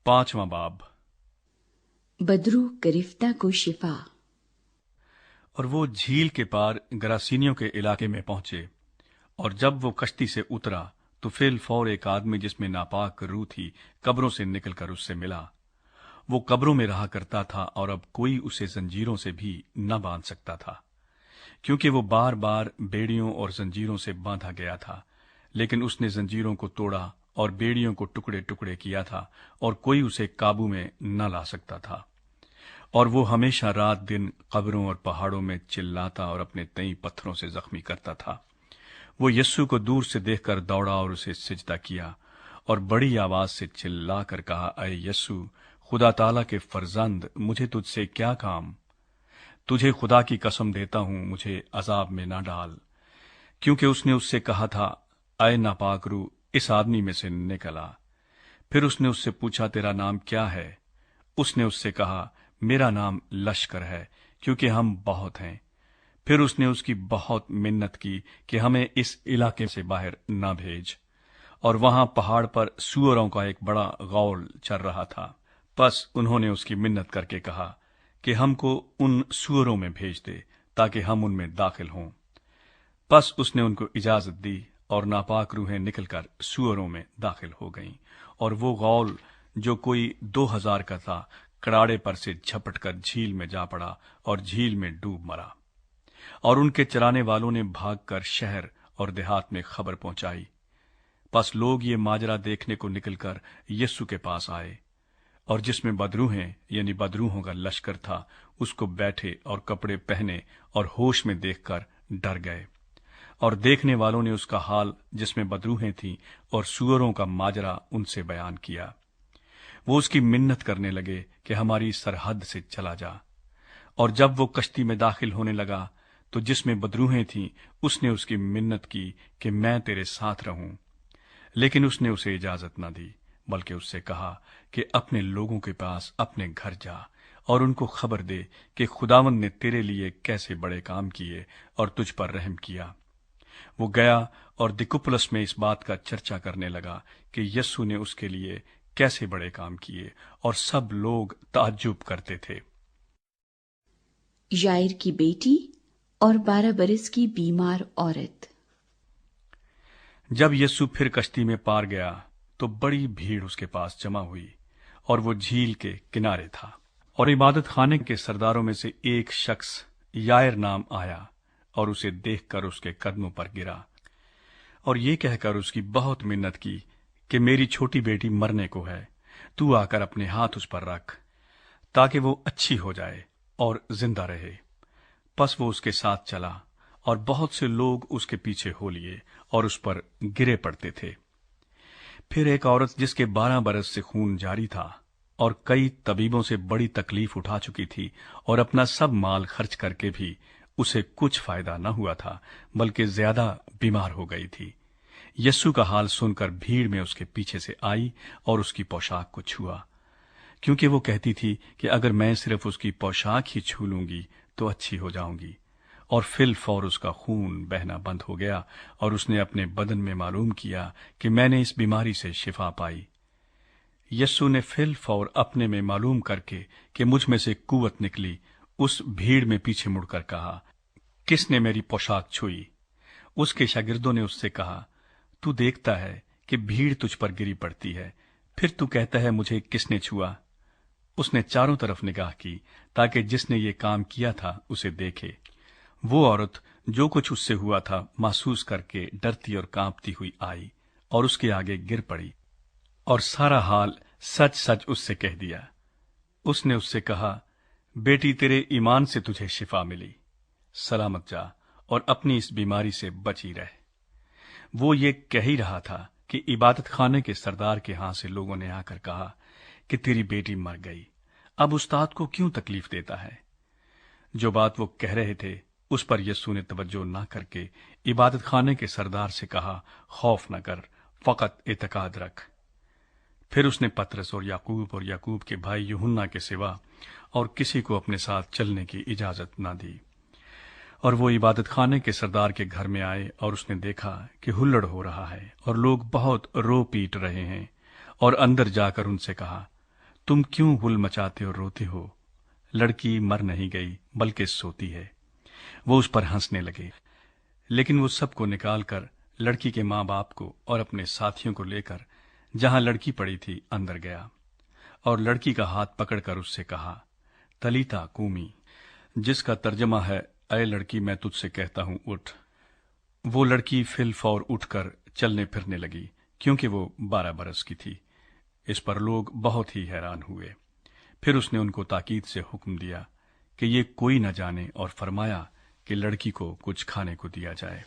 5वां बाब। बदरू गरिफ्ता को शिफा। और वो झील के पार गरासीनियों के इलाके में पहुंचे, और जब वो कश्ती से उतरा तो फिल फौर एक आदमी जिसमें नापाक रूह थी कब्रों से निकलकर उससे मिला। वो कब्रों में रहा करता था और अब कोई उसे जंजीरों से भी न बांध सकता था, क्योंकि वो बार बार बेड़ियों और जंजीरों से बांधा गया था। लेकिन उसने जंजीरों को तोड़ा और बेड़ियों को टुकड़े टुकड़े किया था, और कोई उसे काबू में न ला सकता था। और वो हमेशा रात दिन कब्रों और पहाड़ों में चिल्लाता और अपने तई पत्थरों से जख्मी करता था। वो यस्सु को दूर से देखकर दौड़ा और उसे सिजदा किया और बड़ी आवाज से चिल्लाकर कहा, अय यस्सु, खुदा ताला के फर्जंद, मुझे तुझसे क्या काम? तुझे खुदा की कसम देता हूं, मुझे अजाब में ना डाल। क्योंकि उसने उससे कहा था, अय नापाक रूह, इस आदमी में से निकला। फिर उसने उससे पूछा, तेरा नाम क्या है? उसने उससे कहा, मेरा नाम लश्कर है, क्योंकि हम बहुत हैं। फिर उसने उसकी बहुत मिन्नत की कि हमें इस इलाके से बाहर न भेज। और वहां पहाड़ पर सूअरों का एक बड़ा गौल चल रहा था। बस उन्होंने उसकी मिन्नत करके कहा कि हमको उन सूअरों में भेज दे, ताकि हम उनमें दाखिल हों। बस उसने उनको इजाजत दी, और नापाक रूहें निकलकर सूअरों में दाखिल हो गईं। और वो गौल, जो कोई 2000 का था, कड़ाड़े पर से झपटकर झील में जा पड़ा और झील में डूब मरा। और उनके चराने वालों ने भागकर शहर और देहात में खबर पहुंचाई। बस लोग ये माजरा देखने को निकलकर यस्सु के पास आए, और जिसमें बदरूहें यानी बदरूहों का लश्कर था, उसको बैठे और कपड़े पहने और होश में देखकर डर गए। और देखने वालों ने उसका हाल जिसमें बदरूहें थीं और सूअरों का माजरा उनसे बयान किया। वो उसकी मिन्नत करने लगे कि हमारी सरहद से चला जा। और जब वो कश्ती में दाखिल होने लगा तो जिसमें बदरूहें थीं, उसने उसकी मिन्नत की कि मैं तेरे साथ रहूं। लेकिन उसने उसे इजाजत न दी, बल्कि उससे कहा कि अपने लोगों के पास अपने घर जा और उनको खबर दे कि खुदावंद ने तेरे लिए कैसे बड़े काम किए और तुझ पर रहम किया। वो गया और दिकुपुलस में इस बात का चर्चा करने लगा कि यस्सु ने उसके लिए कैसे बड़े काम किए, और सब लोग ताज्जुब करते थे। याइर की बेटी और 12 बरस की बीमार औरत। जब यस्सु फिर कश्ती में पार गया तो बड़ी भीड़ उसके पास जमा हुई, और वो झील के किनारे था। और इबादत खाने के सरदारों में से एक शख्स याइर नाम आया और उसे देखकर उसके कदमों पर गिरा और ये कहकर उसकी बहुत मिन्नत की कि मेरी छोटी बेटी मरने को है, तू आकर अपने हाथ उस पर रख, ताकि वो अच्छी हो जाए और जिंदा रहे। बस वो उसके साथ चला, और बहुत से लोग उसके पीछे हो लिए और उस पर गिरे पड़ते थे। फिर एक औरत जिसके 12 बरस से खून जारी था और कई तबीबों से बड़ी तकलीफ उठा चुकी थी, और अपना सब माल खर्च करके भी उसे कुछ फायदा न हुआ था, बल्कि ज्यादा बीमार हो गई थी, यस्सु का हाल सुनकर भीड़ में उसके पीछे से आई और उसकी पोशाक को छुआ, क्योंकि वो कहती थी कि अगर मैं सिर्फ उसकी पोशाक ही छू लूंगी तो अच्छी हो जाऊंगी। और फिल फौर उसका खून बहना बंद हो गया, और उसने अपने बदन में मालूम किया कि मैंने इस बीमारी से शिफा पाई। यस्सु ने फिल फौर अपने में मालूम करके कि मुझ में से कुव्वत निकली, उस भीड़ में पीछे मुड़कर कहा, किसने मेरी पोशाक छुई? उसके शागिर्दों ने उससे कहा, तू देखता है कि भीड़ तुझ पर गिरी पड़ती है, फिर तू कहता है मुझे किसने छुआ? उसने चारों तरफ निगाह की ताकि जिसने ये काम किया था उसे देखे। वो औरत जो कुछ उससे हुआ था महसूस करके डरती और कांपती हुई आई और उसके आगे गिर पड़ी और सारा हाल सच सच उससे कह दिया। उसने उससे कहा, बेटी, तेरे ईमान से तुझे शिफा मिली, सलामत जा और अपनी इस बीमारी से बची रह। वो ये कह ही रहा था कि इबादत खाने के सरदार के हाथ से लोगों ने आकर कहा कि तेरी बेटी मर गई, अब उस्ताद को क्यों तकलीफ देता है? जो बात वो कह रहे थे उस पर यस्सु ने तवज्जो न करके इबादत खाने के सरदार से कहा, खौफ न कर, फकत एतकाद रख। फिर उसने पतरस और याकूब के भाई यूहन्ना के सिवा और किसी को अपने साथ चलने की इजाजत न दी। और वो इबादत खाने के सरदार के घर में आए, और उसने देखा कि हुल्लड़ हो रहा है और लोग बहुत रो पीट रहे हैं, और अंदर जाकर उनसे कहा, तुम क्यों हुल मचाते और रोते हो? लड़की मर नहीं गई बल्कि सोती है। वो उस पर हंसने लगे, लेकिन वो सबको निकाल कर लड़की के माँ बाप को और अपने साथियों को लेकर जहां लड़की पड़ी थी अंदर गया और लड़की का हाथ पकड़कर उससे कहा, तलीता कूमी, जिसका तर्जमा है, अय लड़की मैं तुझसे कहता हूं उठ। वो लड़की फिल फौर उठकर चलने फिरने लगी, क्योंकि वो 12 बरस की थी। इस पर लोग बहुत ही हैरान हुए। फिर उसने उनको ताकीद से हुक्म दिया कि ये कोई न जाने और फरमाया कि लड़की को कुछ खाने को दिया जाए।